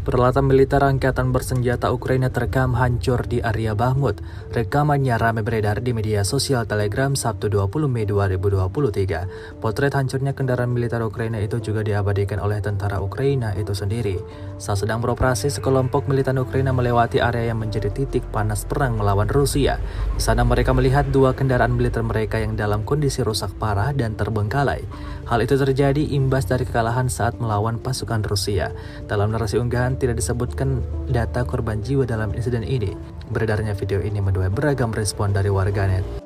Peralatan militer angkatan bersenjata Ukraina terekam hancur di area Bahmut. Rekamannya ramai beredar di media sosial Telegram Sabtu 20 Mei 2023. Potret hancurnya kendaraan militer Ukraina itu juga diabadikan oleh tentara Ukraina itu sendiri. Saat sedang beroperasi, sekelompok militan Ukraina melewati area yang menjadi titik panas perang melawan Rusia. Di sana mereka melihat dua kendaraan militer mereka yang dalam kondisi rusak parah dan terbengkalai. Hal itu terjadi imbas dari kekalahan saat melawan pasukan Rusia. Dalam narasi unggahan tidak disebutkan data korban jiwa dalam insiden ini. Beredarnya video ini menuai beragam respon dari warganet.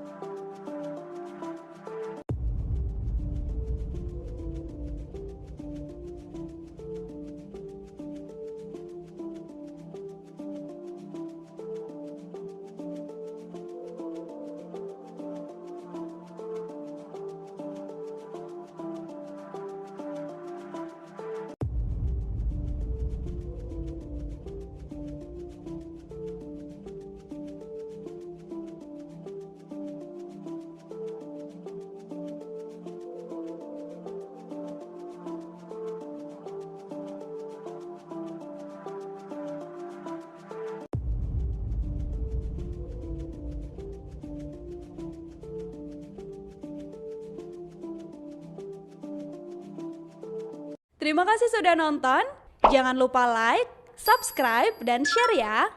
Terima kasih sudah nonton. Jangan lupa like, subscribe, dan share ya.